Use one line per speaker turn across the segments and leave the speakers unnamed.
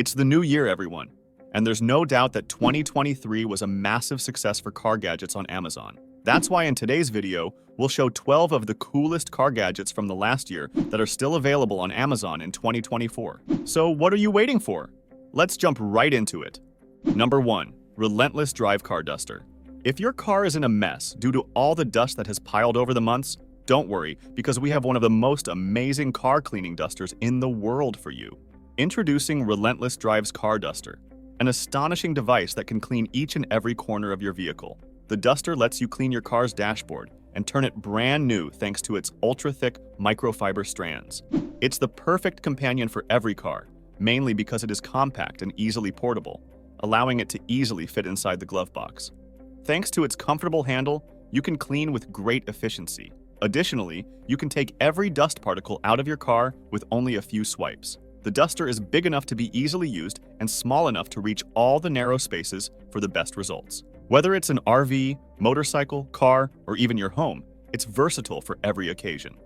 It's the new year, everyone, and there's no doubt that 2023 was a massive success for car gadgets on Amazon. That's why in today's video, we'll show 12 of the coolest car gadgets from the last year that are still available on Amazon in 2024. So what are you waiting for? Let's jump right into it. Number 1. Relentless Drive Car Duster. If your car is in a mess due to all the dust that has piled over the months, don't worry, because we have one of the most amazing car cleaning dusters in the world for you. Introducing Relentless Drive's Car Duster, an astonishing device that can clean each and every corner of your vehicle. The duster lets you clean your car's dashboard and turn it brand new thanks to its ultra-thick microfiber strands. It's the perfect companion for every car, mainly because it is compact and easily portable, allowing it to easily fit inside the glove box. Thanks to its comfortable handle, you can clean with great efficiency. Additionally, you can take every dust particle out of your car with only a few swipes. The duster is big enough to be easily used and small enough to reach all the narrow spaces for the best results. Whether it's an RV, motorcycle, car, or even your home, it's versatile for every occasion.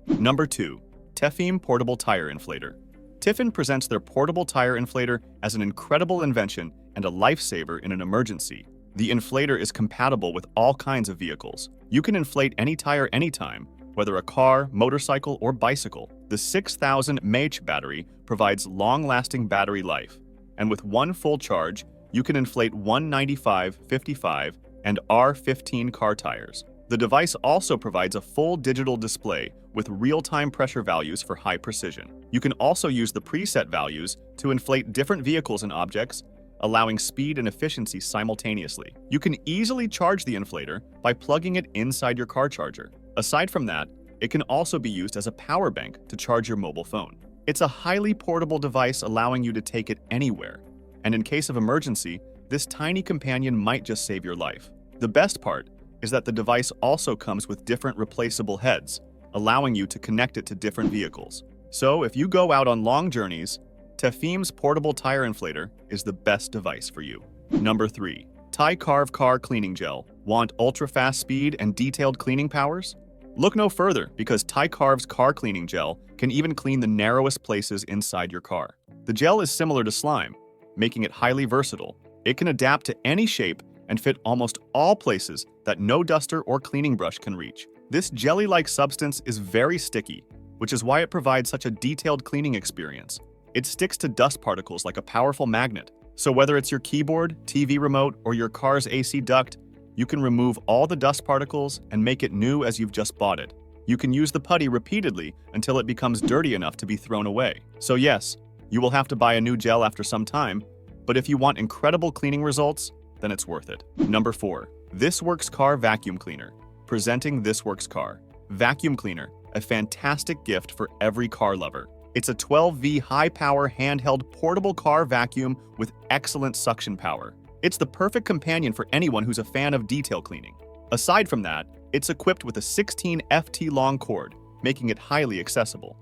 Number 2. Teim Portable Tire Inflator. Tiffin presents their portable tire inflator as an incredible invention and a lifesaver in an emergency. The inflator is compatible with all kinds of vehicles. You can inflate any tire anytime, whether a car, motorcycle, or bicycle. The 6000 mAh battery provides long-lasting battery life, and with one full charge, you can inflate 195, 55, and R15 car tires. The device also provides a full digital display with real-time pressure values for high precision. You can also use the preset values to inflate different vehicles and objects, allowing speed and efficiency simultaneously. You can easily charge the inflator by plugging it inside your car charger. Aside from that, it can also be used as a power bank to charge your mobile phone. It's a highly portable device allowing you to take it anywhere. And in case of emergency, this tiny companion might just save your life. The best part is that the device also comes with different replaceable heads, allowing you to connect it to different vehicles. So if you go out on long journeys, Teim's portable tire inflator is the best device for you. Number 3. TICar Car Cleaning Gel. Want ultra-fast speed and detailed cleaning powers? Look no further, because TICar's Car Cleaning Gel can even clean the narrowest places inside your car. The gel is similar to slime, making it highly versatile. It can adapt to any shape and fit almost all places that no duster or cleaning brush can reach. This jelly-like substance is very sticky, which is why it provides such a detailed cleaning experience. It sticks to dust particles like a powerful magnet. So whether it's your keyboard, TV remote, or your car's AC duct, you can remove all the dust particles and make it new as you've just bought it. You can use the putty repeatedly until it becomes dirty enough to be thrown away. So yes, you will have to buy a new gel after some time, but if you want incredible cleaning results, then it's worth it. Number 4. This Works Car Vacuum Cleaner. Presenting This Works Car Vacuum Cleaner, a fantastic gift for every car lover. It's a 12V high-power handheld portable car vacuum with excellent suction power. It's the perfect companion for anyone who's a fan of detail cleaning. Aside from that, it's equipped with a 16 FT long cord, making it highly accessible.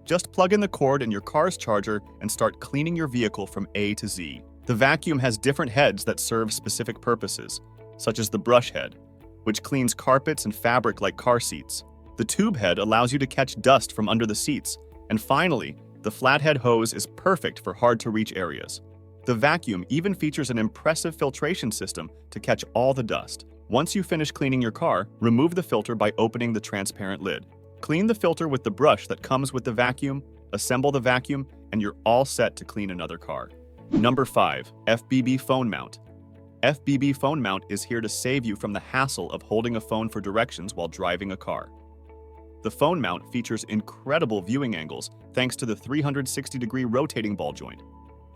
Just plug in the cord in your car's charger and start cleaning your vehicle from A to Z. The vacuum has different heads that serve specific purposes, such as the brush head, which cleans carpets and fabric like car seats. The tube head allows you to catch dust from under the seats. And finally, the flathead hose is perfect for hard-to-reach areas. The vacuum even features an impressive filtration system to catch all the dust. Once you finish cleaning your car, remove the filter by opening the transparent lid. Clean the filter with the brush that comes with the vacuum, assemble the vacuum, and you're all set to clean another car. Number 5. FBB Phone Mount. FBB Phone Mount is here to save you from the hassle of holding a phone for directions while driving a car. The phone mount features incredible viewing angles thanks to the 360-degree rotating ball joint,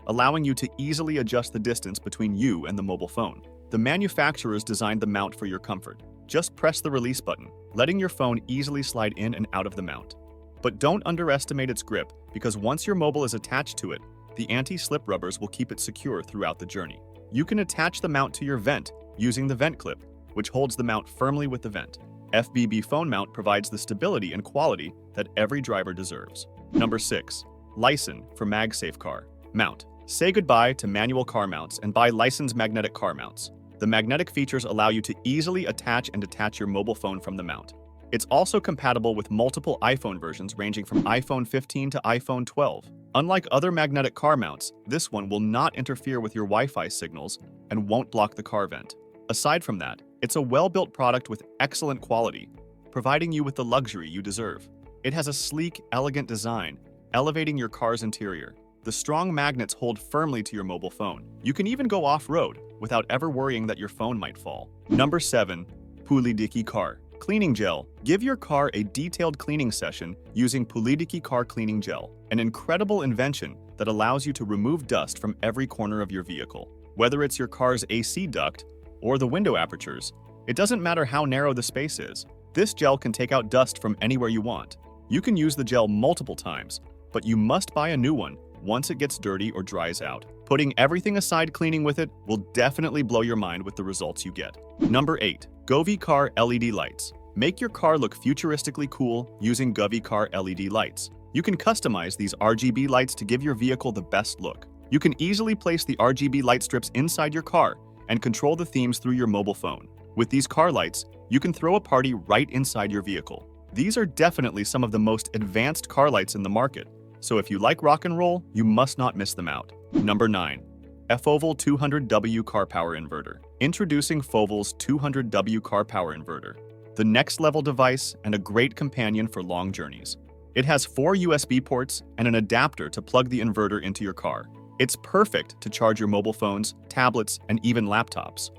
allowing you to easily adjust the distance between you and the mobile phone. The manufacturers designed the mount for your comfort. Just press the release button, letting your phone easily slide in and out of the mount. But don't underestimate its grip, because once your mobile is attached to it, the anti-slip rubbers will keep it secure throughout the journey. You can attach the mount to your vent using the vent clip, which holds the mount firmly with the vent. FBB Phone Mount provides the stability and quality that every driver deserves. Number 6. Lcen for MagSafe Car Mount. Say goodbye to manual car mounts and buy Lcen's magnetic car mounts. The magnetic features allow you to easily attach and detach your mobile phone from the mount. It's also compatible with multiple iPhone versions ranging from iPhone 15 to iPhone 12. Unlike other magnetic car mounts, this one will not interfere with your Wi-Fi signals and won't block the car vent. Aside from that, it's a well-built product with excellent quality, providing you with the luxury you deserve. It has a sleek, elegant design, elevating your car's interior. The strong magnets hold firmly to your mobile phone. You can even go off-road without ever worrying that your phone might fall. Number 7. Piki Car Cleaning Gel. Give your car a detailed cleaning session using Piki Car Cleaning Gel, an incredible invention that allows you to remove dust from every corner of your vehicle. Whether it's your car's AC duct or the window apertures, it doesn't matter how narrow the space is. This gel can take out dust from anywhere you want. You can use the gel multiple times, but you must buy a new one once it gets dirty or dries out. Putting everything aside, cleaning with it will definitely blow your mind with the results you get. Number 8. Goie Car LED Lights. Make your car look futuristically cool using Goie Car LED Lights. You can customize these RGB lights to give your vehicle the best look. You can easily place the RGB light strips inside your car and control the themes through your mobile phone. With these car lights, you can throw a party right inside your vehicle. These are definitely some of the most advanced car lights in the market, so if you like rock and roll, you must not miss them out. Number 9. Foval 200W Car Power Inverter. Introducing Foval's 200W Car Power Inverter, the next level device and a great companion for long journeys. It has 4 USB ports and an adapter to plug the inverter into your car. It's perfect to charge your mobile phones, tablets, and even laptops.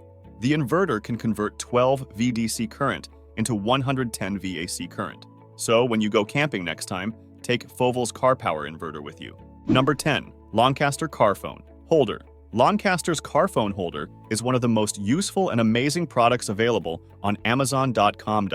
The inverter can convert 12 VDC current into 110 VAC current. So when you go camping next time, take Foval's car power inverter with you. Number 10. Lancaster Car Phone Holder. Lancaster's car phone holder is one of the most useful and amazing products available on Amazon.com.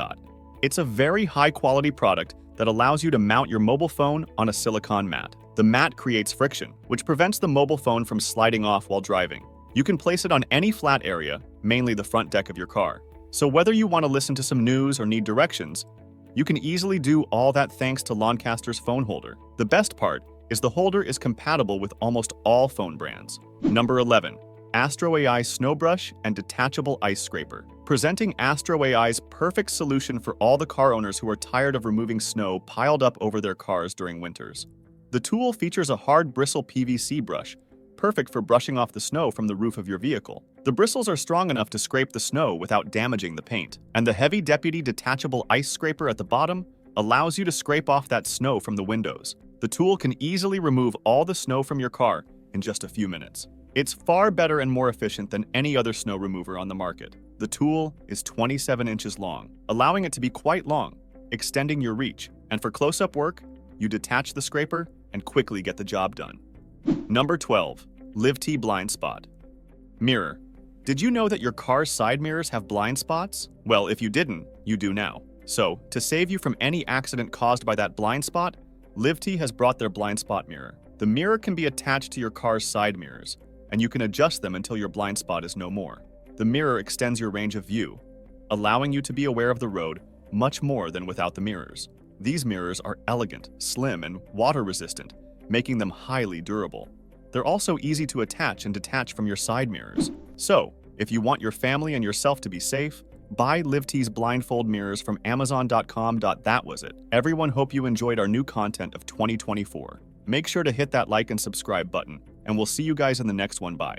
It's a very high-quality product that allows you to mount your mobile phone on a silicone mat. The mat creates friction, which prevents the mobile phone from sliding off while driving. You can place it on any flat area, mainly the front deck of your car. So whether you want to listen to some news or need directions, you can easily do all that thanks to Lancaster's phone holder. The best part is the holder is compatible with almost all phone brands. Number 11. Astro AI Snow Brush and Detachable Ice Scraper. Presenting Astro AI's perfect solution for all the car owners who are tired of removing snow piled up over their cars during winters. The tool features a hard bristle PVC brush, perfect for brushing off the snow from the roof of your vehicle. The bristles are strong enough to scrape the snow without damaging the paint. And the heavy Deputy Detachable Ice Scraper at the bottom allows you to scrape off that snow from the windows. The tool can easily remove all the snow from your car in just a few minutes. It's far better and more efficient than any other snow remover on the market. The tool is 27 inches long, allowing it to be quite long, extending your reach. And for close-up work, you detach the scraper and quickly get the job done. Number 12. Livy Blind Spot Mirror. Did you know that your car's side mirrors have blind spots? Well, if you didn't, you do now. So, to save you from any accident caused by that blind spot, Livy has brought their blind spot mirror. The mirror can be attached to your car's side mirrors, and you can adjust them until your blind spot is no more. The mirror extends your range of view, allowing you to be aware of the road much more than without the mirrors. These mirrors are elegant, slim, and water-resistant, making them highly durable. They're also easy to attach and detach from your side mirrors. So, if you want your family and yourself to be safe, buy Livy's blindfold mirrors from Amazon.com. That was it. Everyone, hope you enjoyed our new content of 2024. Make sure to hit that like and subscribe button, and we'll see you guys in the next one. Bye.